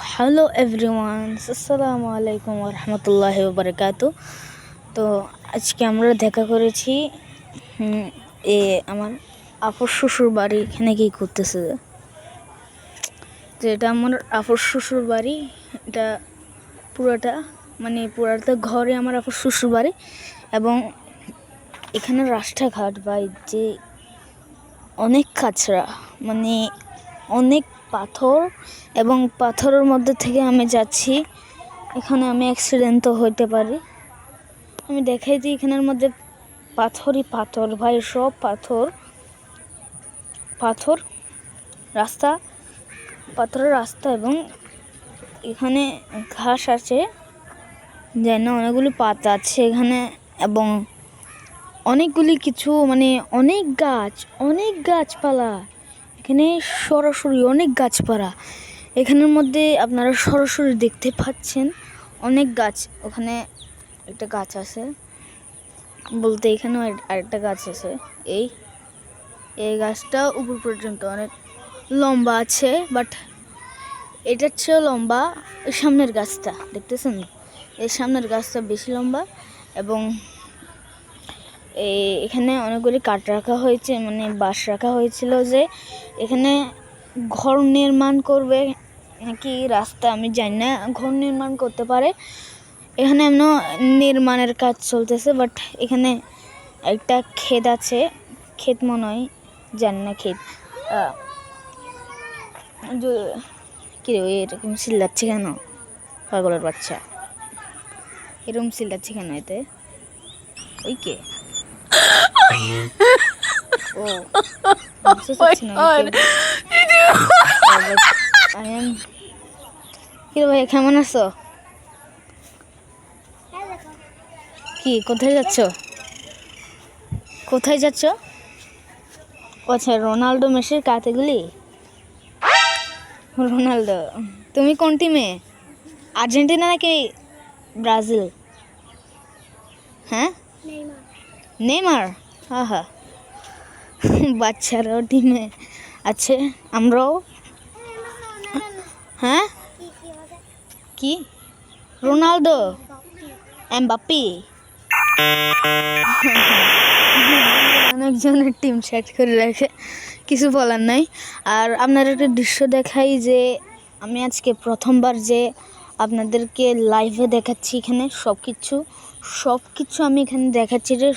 Hello everyone, আসসালামু আলাইকুম রহমতুল্লাহি ওয়া বারাকাতু। তো আজকে আমরা দেখা করেছি আমার আপুর শ্বশুর বাড়ি। এখানে কি করতেছে যে এটা আমার আপুর শ্বশুর বাড়ি। এটা পুরাটা ঘরে আমার আপুর শ্বশুর বাড়ি। এবং এখানে রাস্তাঘাট ভাই যে অনেক কাঁচরা, অনেক পাথর, এবং পাথরের মধ্যে থেকে আমি যাচ্ছি। এখানে আমি অ্যাক্সিডেন্টও হইতে পারি। আমি দেখাই দিই, এখানের মধ্যে পাথরই পাথর ভাই, সব পাথর রাস্তা, পাথরের রাস্তা। এবং এখানে ঘাস আছে, যেন অনেকগুলি পাতা আছে এখানে, এবং অনেকগুলি কিছু অনেক গাছপালা। এখানে সরাসরি অনেক গাছপালা। এখানের মধ্যে আপনারা সরাসরি দেখতে পাচ্ছেন অনেক গাছ। ওখানে একটা গাছ আছে, বলতে এখানেও আরেকটা গাছ আছে। এই গাছটা উপর পর্যন্ত অনেক লম্বা আছে, বাট এটার চেয়েও লম্বা এই সামনের গাছটা, দেখতেছেন? এই সামনের গাছটা বেশি লম্বা। এবং এখানে অনেকগুলি কাঠ রাখা হয়েছে, বাঁশ রাখা হয়েছিল যে এখানে ঘর নির্মাণ করবে নাকি রাস্তা, আমি জানি না। ঘর নির্মাণ করতে পারে। এখানে এমন নির্মাণের কাজ চলতেছে, বাট এখানে একটা ক্ষেত আছে, ক্ষেত মনে হয়, জানি না ক্ষেত। কি রে এরকম চিল্লাচ্ছে কেন? পাগলের বাচ্চা, এরকম চিল্লাচ্ছে কেন? এতে ওই কে? ভাই কেমন আছো? কি কোথায় যাচ্ছ? আচ্ছা, রোনাল্ডো মেসির কাতেগুলি। রোনাল্ডো, তুমি কোন টিমে? আর্জেন্টিনা নাকি ব্রাজিল? হ্যাঁ, নেইমার। হ্যাঁ, বাচ্চারাও টিমে আছে, আমরাও। হ্যাঁ, কি রোনাল্ডো, এমবাপ্পে, অনেকজনের টিম সেট করে রাখে, কিছু বলার নাই। আর আপনার একটা দৃশ্য দেখাই, যে আমি আজকে প্রথমবার যে আপনাদেরকে লাইভে দেখাচ্ছি। এখানে সব কিছু আমি এখানে দেখাচ্ছি, যে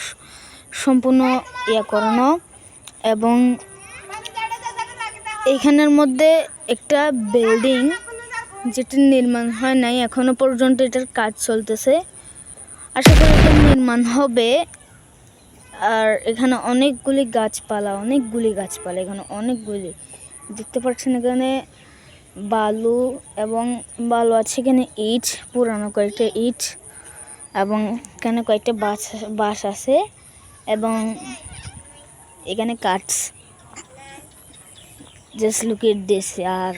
সম্পূর্ণ করানো। এবং এইখানের মধ্যে একটা বিল্ডিং, যেটা নির্মাণ হয় নাই এখনো পর্যন্ত, এটার কাজ চলতেছে। আশা করি এটা নির্মাণ হবে। আর এখানে অনেকগুলি গাছপালা, এখানে অনেকগুলি দেখতে পাচ্ছেন। এখানে বালু আছে, এখানে ইট, পুরানো কয়েকটা ইট, এবং এখানে কয়েকটা বাঁশ আছে, এবং এখানে কাঠ। Just look at this. আর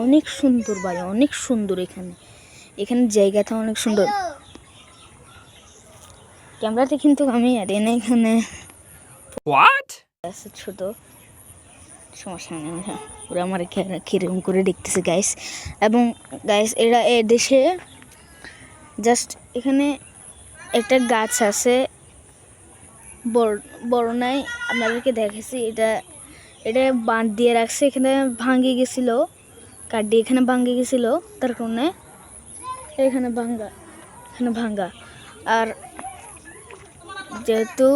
অনেক সুন্দর ভাই, অনেক সুন্দর। এখানে জায়গাটা অনেক সুন্দর। ক্যামেরাতে কিন্তু আমি আর এখানে ছোট সমস্যা নেই, ওরা আমার কিরকম করে দেখতেছে গাইস। এবং গাইস, এরা দেশে জাস্ট এখানে একটা গাছ আছে, বড় নাই, আপনাদেরকে দেখেছি। এটা বাঁধ দিয়ে রাখছে, এখানে ভাঙে গেছিল, কাঠ দিয়ে এখানে ভাঙে গেছিল, তার কারণে এখানে ভাঙ্গা। আর যেহেতু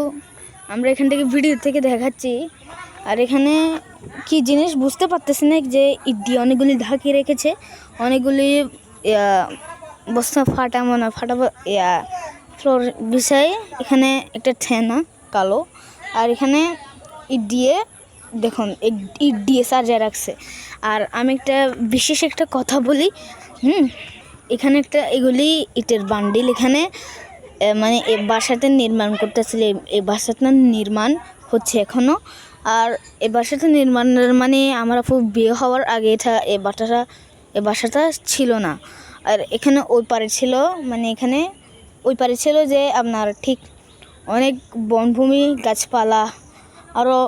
আমরা এখান থেকে ভিডিও থেকে দেখাচ্ছি, আর এখানে কি জিনিস বুঝতে পারতেছি না, যে ইট দিয়ে অনেকগুলি ঢাকিয়ে রেখেছে, অনেকগুলি বস্তা ফাটা ফ্লোর বিষয়ে। এখানে একটা ঠেনা কালো, আর এখানে ইট দিয়ে দেখুন, ইট দিয়ে সাজিয়ে রাখছে। আর আমি বিশেষ একটা কথা বলি, এখানে এগুলি ইটের বান্ডিল। এখানে এই বাসাটা নির্মাণ করতেছিল, এই বাসাটা নির্মাণ হচ্ছে এখনো। আর এই বাসাটা নির্মাণের আমার আপু বিয়ে হওয়ার আগে এই বাসাটা ছিল না। আর এখানে ওই পারে ছিল, যে আপনার ঠিক অনেক বনভূমি, গাছপালা, আরও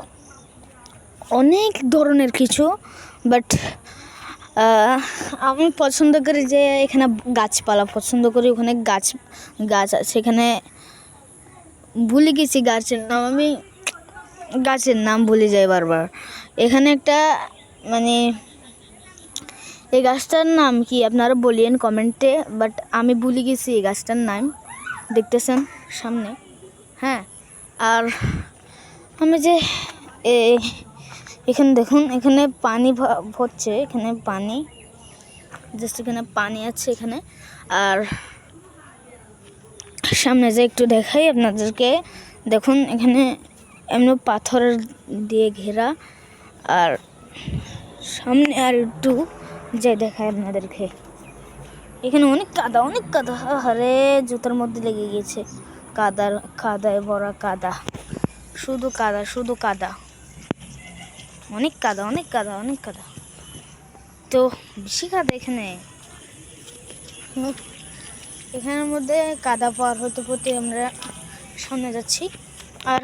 অনেক ধরনের কিছু। বাট আমি পছন্দ করি যে এখানে গাছপালা পছন্দ করি, ওখানে গাছ গাছ আছে, এখানে ভুলে গেছি গাছের নাম, আমি গাছের নাম ভুলে যাই বারবার। এখানে একটা মানে এই গাছটার নাম কি আপনারা বলিয়েন কমেন্টে, বাট আমি ভুলে গেছি এই গাছটার নাম, দেখতেছেন সামনে। হ্যাঁ, আর আমি যে এখানে দেখুন, এখানে পানি ভরছে, এখানে পানি, জাস্ট এখানে পানি আছে এখানে। আর সামনে যে একটু দেখাই আপনাদেরকে, দেখুন এখানে এমনি পাথর দিয়ে ঘেরা। আর সামনে আর একটু যে দেখায় আপনাদেরকে, এখানে অনেক কাদা, আরে জুতার মধ্যে লেগে গিয়েছে, কাদায় ভরা কাদা, শুধু কাদা, অনেক কাদা, তো বেশি কাদা এখানের মধ্যে কাদা পার হতে আমরা সামনে যাচ্ছি। আর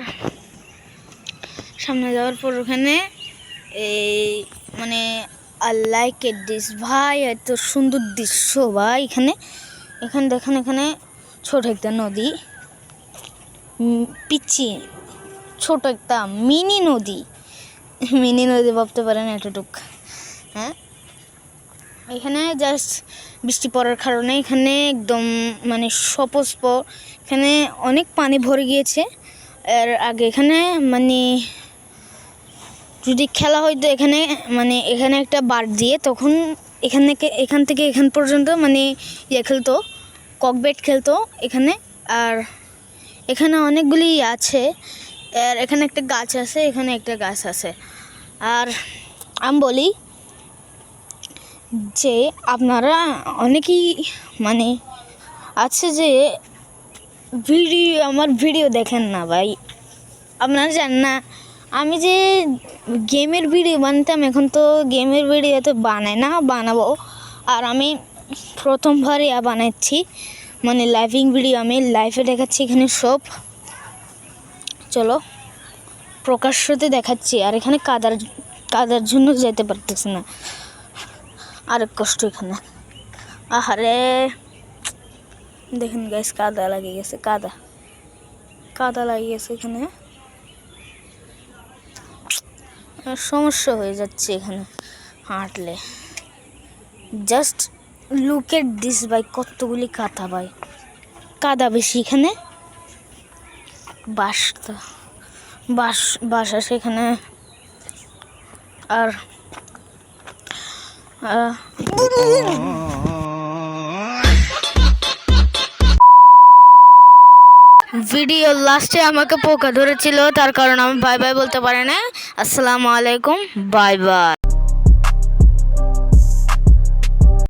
সামনে যাওয়ার পর ওখানে এই মানে আই লাইক ইট দিস ভাই, এত সুন্দর দৃশ্য ভাই। এখানে দেখেন, এখানে ছোট একটা নদী, পিচ্ছি ছোট একটা মিনি নদী ভাবতে পারেন এতটুক। হ্যাঁ, এখানে জাস্ট বৃষ্টি পড়ার কারণে এখানে একদম মানে স্পষ্ট, এখানে অনেক পানি ভরে গিয়েছে। এর আগে এখানে মানে যদি খেলা হয়তো এখানে মানে এখানে একটা বার দিয়ে, তখন এখান থেকে এখান পর্যন্ত মানে খেলতো, ককবেট খেলতো এখানে। আর এখানে অনেকগুলি আছে, আর এখানে একটা গাছ আছে, এখানে একটা গাছ আছে। আর আমি বলি যে আপনারা অনেকেই মানে আছে যে আমার ভিডিও দেখেন না ভাই, আপনারা জানেন না আমি যে গেমের ভিডিও বানাতাম, এখন তো গেমের ভিডিও তো বানাবো। আর আমি প্রথমবার বানাচ্ছি মানে লাইভিং ভিডিও, আমি লাইভে দেখাচ্ছি এখানে সব, চলো প্রকাশ্যতে দেখাচ্ছি। আর এখানে কাদার জন্য যেতে পারতেছি না, আরেক কষ্ট এখানে। আহারে দেখেন গাইস, কাদা লাগিয়ে গেছে, কাদা লাগিয়ে গেছে এখানে, সমস্যা হয়ে যাচ্ছে এখানে হাঁটলে। জাস্ট লুক এট দিস ভাই, কতগুলি কাদা বেশি এখানে, বাস আছে এখানে। আর ভিডিও লাস্টে আমাকে পোকা ধরেছিল, তার কারণ আমি বাই বাই বলতে পারি না। আসসালামু আলাইকুম, বাই বাই।